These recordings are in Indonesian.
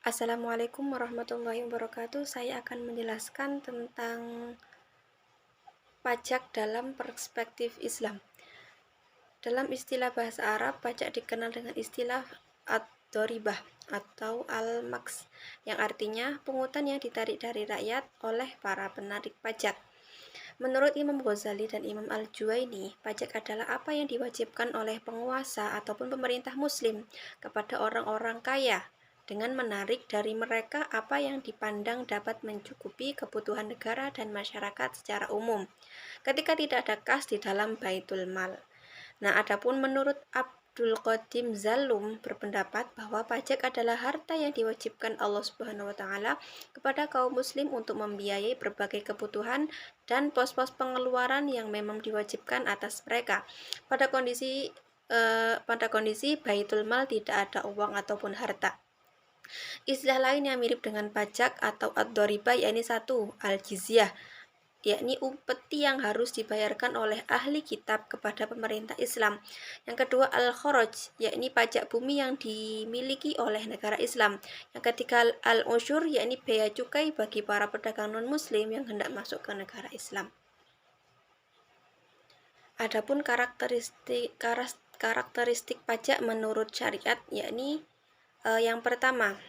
Assalamualaikum warahmatullahi wabarakatuh. Saya akan menjelaskan tentang pajak dalam perspektif Islam. Dalam istilah bahasa Arab, pajak dikenal dengan istilah ad-doribah atau al-maks, yang artinya pungutan yang ditarik dari rakyat oleh para penarik pajak. Menurut Imam Ghazali dan Imam Al-Juwaini, pajak adalah apa yang diwajibkan oleh penguasa ataupun pemerintah muslim kepada orang-orang kaya dengan menarik dari mereka apa yang dipandang dapat mencukupi kebutuhan negara dan masyarakat secara umum, ketika tidak ada kas di dalam Baitul Mal. Nah, adapun menurut Abdul Qadim Zalum berpendapat bahwa pajak adalah harta yang diwajibkan Allah Subhanahu wa taala kepada kaum muslim untuk membiayai berbagai kebutuhan dan pos-pos pengeluaran yang memang diwajibkan atas mereka. Pada kondisi Baitul Mal tidak ada uang ataupun harta. Istilah lain yang mirip dengan pajak atau ad-doribah yakni satu, al-jizyah, yakni upeti yang harus dibayarkan oleh ahli kitab kepada pemerintah Islam. Yang kedua, al-kharaj, yakni pajak bumi yang dimiliki oleh negara Islam. Yang ketiga, al-usyur, yakni bea cukai bagi para pedagang non-muslim yang hendak masuk ke negara Islam. Adapun karakteristik pajak menurut syariat, yakni yang pertama,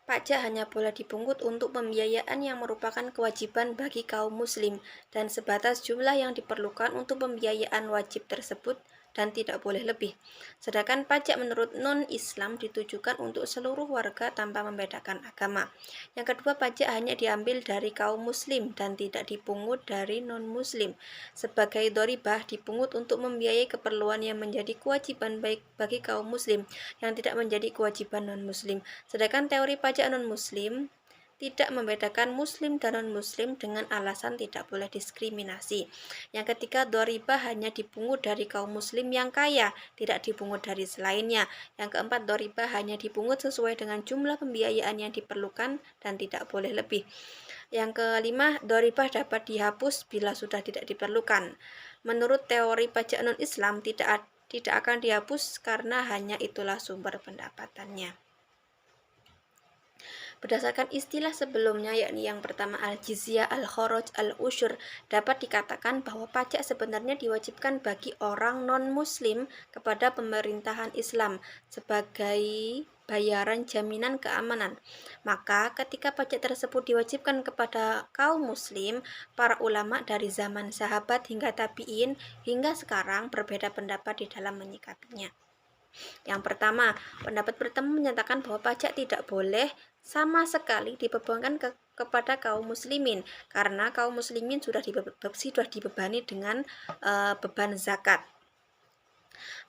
pajak hanya boleh dipungut untuk pembiayaan yang merupakan kewajiban bagi kaum muslim dan sebatas jumlah yang diperlukan untuk pembiayaan wajib tersebut dan tidak boleh lebih. Sedangkan pajak menurut non-Islam ditujukan untuk seluruh warga tanpa membedakan agama. Yang kedua, pajak hanya diambil dari kaum muslim dan tidak dipungut dari non-muslim. Sebagai doribah dipungut untuk membiayai keperluan yang menjadi kewajiban baik bagi kaum muslim yang tidak menjadi kewajiban non-muslim. Sedangkan teori pajak non-muslim tidak membedakan muslim dan non-muslim dengan alasan tidak boleh diskriminasi. Yang ketiga, doribah hanya dipungut dari kaum muslim yang kaya, tidak dipungut dari selainnya. Yang keempat, doribah hanya dipungut sesuai dengan jumlah pembiayaan yang diperlukan dan tidak boleh lebih. Yang kelima, doribah dapat dihapus bila sudah tidak diperlukan. Menurut teori pajak non-Islam tidak akan dihapus karena hanya itulah sumber pendapatannya. Berdasarkan istilah sebelumnya, yakni yang pertama al-jizyah, al-kharaj, al-usyur, dapat dikatakan bahwa pajak sebenarnya diwajibkan bagi orang non-muslim kepada pemerintahan Islam sebagai bayaran jaminan keamanan. Maka ketika pajak tersebut diwajibkan kepada kaum muslim, para ulama dari zaman sahabat hingga tabi'in hingga sekarang berbeda pendapat di dalam menyikapinya. Yang pertama, pendapat pertama menyatakan bahwa pajak tidak boleh sama sekali dibebankan kepada kaum muslimin karena kaum muslimin sudah dibebani dengan beban zakat.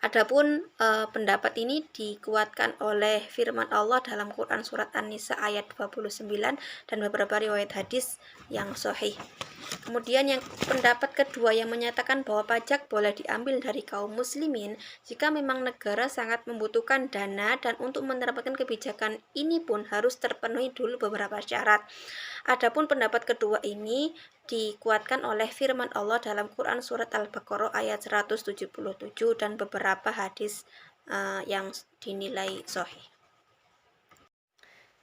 Adapun pendapat ini dikuatkan oleh firman Allah dalam Quran surat An-Nisa ayat 29 dan beberapa riwayat hadis yang sahih. Kemudian yang pendapat kedua yang menyatakan bahwa pajak boleh diambil dari kaum muslimin jika memang negara sangat membutuhkan dana dan untuk menerapkan kebijakan ini pun harus terpenuhi dulu beberapa syarat. Adapun pendapat kedua ini dikuatkan oleh firman Allah dalam Quran surat Al-Baqarah ayat 177 dan beberapa hadis yang dinilai sahih.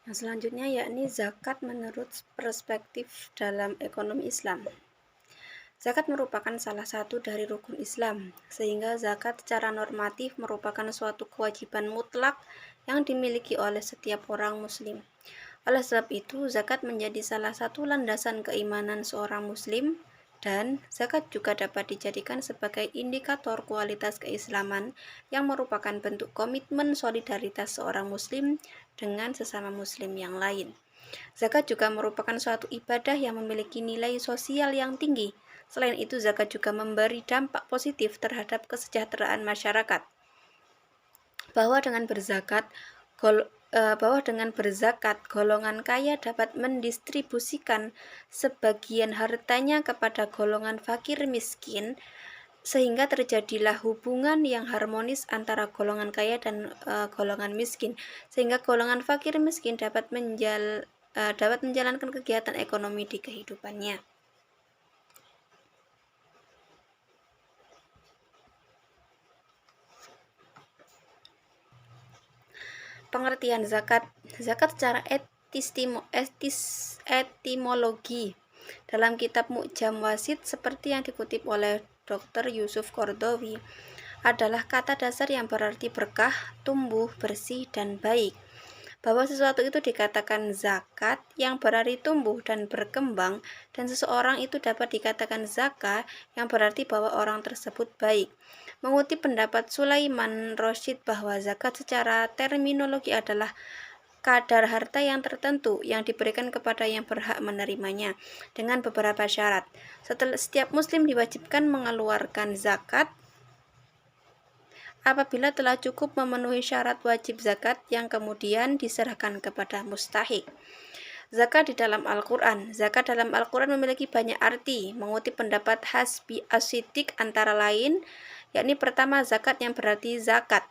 Yang selanjutnya yakni zakat menurut perspektif dalam ekonomi Islam. Zakat merupakan salah satu dari rukun Islam, sehingga zakat secara normatif merupakan suatu kewajiban mutlak yang dimiliki oleh setiap orang muslim. Oleh sebab itu, zakat menjadi salah satu landasan keimanan seorang muslim dan zakat juga dapat dijadikan sebagai indikator kualitas keislaman yang merupakan bentuk komitmen solidaritas seorang muslim dengan sesama muslim yang lain. Zakat juga merupakan suatu ibadah yang memiliki nilai sosial yang tinggi. Selain itu, zakat juga memberi dampak positif terhadap kesejahteraan masyarakat. Bahwa dengan berzakat, golongan kaya dapat mendistribusikan sebagian hartanya kepada golongan fakir miskin, sehingga terjadilah hubungan yang harmonis antara golongan kaya dan golongan miskin, sehingga golongan fakir miskin dapat menjalankan kegiatan ekonomi di kehidupannya. Pengertian zakat. Zakat secara etimologi dalam kitab Mu'jam Wasit seperti yang dikutip oleh Dr. Yusuf Kordowi adalah kata dasar yang berarti berkah, tumbuh, bersih, dan baik. Bahwa sesuatu itu dikatakan zakat yang berarti tumbuh dan berkembang, dan seseorang itu dapat dikatakan zakat yang berarti bahwa orang tersebut baik. Mengutip pendapat Sulaiman Rosyid bahwa zakat secara terminologi adalah kadar harta yang tertentu yang diberikan kepada yang berhak menerimanya dengan beberapa syarat. Setiap muslim diwajibkan mengeluarkan zakat apabila telah cukup memenuhi syarat wajib zakat yang kemudian diserahkan kepada mustahik. Zakat di dalam Al-Quran. Zakat dalam Al-Quran memiliki banyak arti. Mengutip pendapat Hasbi As-Siddiq antara lain, yakni pertama zakat yang berarti zakat.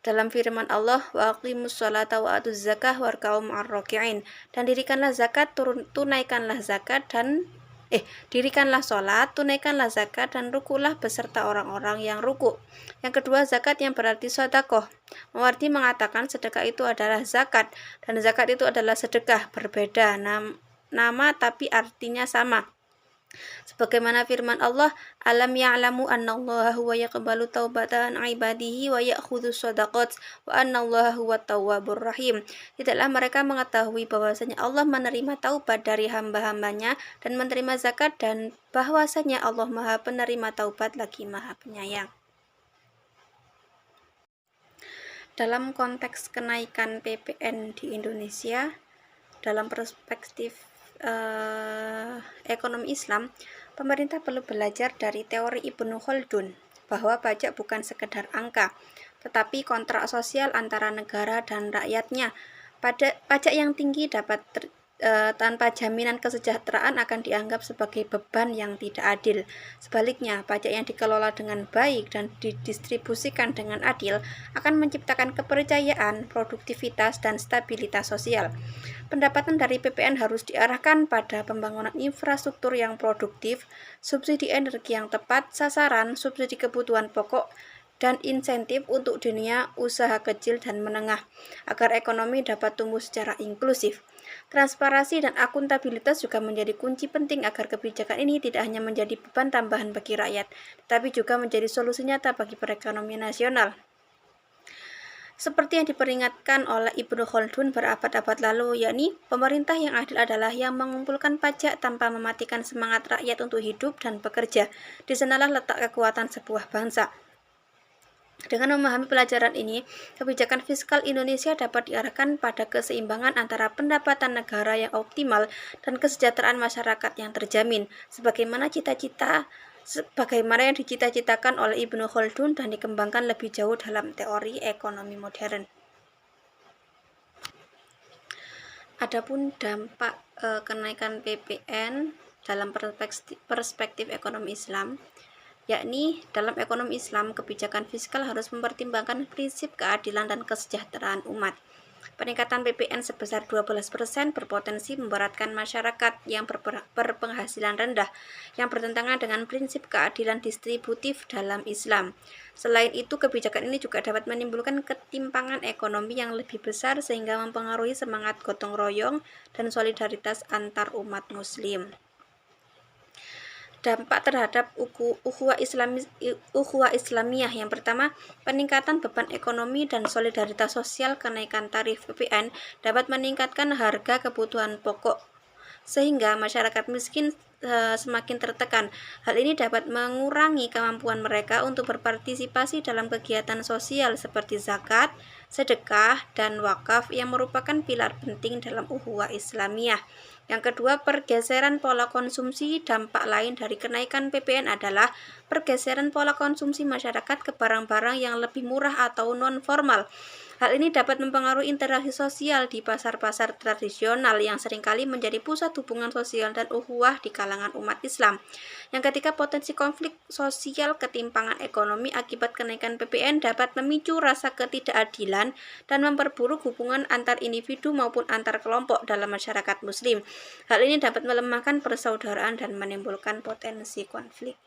Dalam firman Allah, wa aqimus sholata wa atuz zakah warka'u ma'ar raki'in. Dan dirikanlah zakat, tunaikanlah zakat dan dirikanlah sholat, tunaikanlah zakat, dan rukulah beserta orang-orang yang ruku. Yang kedua, zakat yang berarti sedekah. Mawardi mengatakan sedekah itu adalah zakat, dan zakat itu adalah sedekah, berbeda nama tapi artinya sama. Sebagaimana firman Allah, alam ya'lamu annallaha huwa yaqbalu taubatan ibadihi wa ya'khudhu shadaqat wa annallaha huwa tawwabur rahim. Tidaklah mereka mengetahui bahwasanya Allah menerima taubat dari hamba-hambanya dan menerima zakat, dan bahwasanya Allah Maha penerima taubat lagi Maha penyayang. Dalam konteks kenaikan PPN di Indonesia, dalam perspektif ekonomi Islam, pemerintah perlu belajar dari teori Ibnu Khaldun bahwa pajak bukan sekedar angka, tetapi kontrak sosial antara negara dan rakyatnya. Pajak yang tinggi tanpa jaminan kesejahteraan akan dianggap sebagai beban yang tidak adil. Sebaliknya, pajak yang dikelola dengan baik dan didistribusikan dengan adil akan menciptakan kepercayaan, produktivitas, dan stabilitas sosial. Pendapatan dari PPN harus diarahkan pada pembangunan infrastruktur yang produktif, subsidi energi yang tepat sasaran, subsidi kebutuhan pokok, dan insentif untuk dunia usaha kecil dan menengah, agar ekonomi dapat tumbuh secara inklusif. Transparansi dan akuntabilitas juga menjadi kunci penting agar kebijakan ini tidak hanya menjadi beban tambahan bagi rakyat, tetapi juga menjadi solusi nyata bagi perekonomian nasional. Seperti yang diperingatkan oleh Ibnu Khaldun berabad-abad lalu, yakni pemerintah yang adil adalah yang mengumpulkan pajak tanpa mematikan semangat rakyat untuk hidup dan bekerja. Di sanalah letak kekuatan sebuah bangsa. Dengan memahami pelajaran ini, kebijakan fiskal Indonesia dapat diarahkan pada keseimbangan antara pendapatan negara yang optimal dan kesejahteraan masyarakat yang terjamin, sebagaimana yang dicita-citakan oleh Ibnu Khaldun dan dikembangkan lebih jauh dalam teori ekonomi modern. Adapun dampak kenaikan PPN dalam perspektif ekonomi Islam, yakni dalam ekonomi Islam, kebijakan fiskal harus mempertimbangkan prinsip keadilan dan kesejahteraan umat. Peningkatan PPN sebesar 12% berpotensi memberatkan masyarakat yang berpenghasilan rendah, yang bertentangan dengan prinsip keadilan distributif dalam Islam. Selain itu, kebijakan ini juga dapat menimbulkan ketimpangan ekonomi yang lebih besar sehingga mempengaruhi semangat gotong royong dan solidaritas antar umat muslim. Dampak terhadap ukhuwah Islamiyah. Yang pertama, peningkatan beban ekonomi dan solidaritas sosial. Kenaikan tarif PPN dapat meningkatkan harga kebutuhan pokok sehingga masyarakat miskin semakin tertekan. Hal ini dapat mengurangi kemampuan mereka untuk berpartisipasi dalam kegiatan sosial seperti zakat, sedekah, dan wakaf yang merupakan pilar penting dalam ukhuwah Islamiyah. Yang kedua, pergeseran pola konsumsi. Dampak lain dari kenaikan PPN adalah pergeseran pola konsumsi masyarakat ke barang-barang yang lebih murah atau non-formal. Hal ini dapat mempengaruhi interaksi sosial di pasar-pasar tradisional yang seringkali menjadi pusat hubungan sosial dan ukhuwah di kalangan umat Islam. Yang ketiga, potensi konflik sosial. Ketimpangan ekonomi akibat kenaikan PPN dapat memicu rasa ketidakadilan dan memperburuk hubungan antar individu maupun antar kelompok dalam masyarakat muslim. Hal ini dapat melemahkan persaudaraan dan menimbulkan potensi konflik.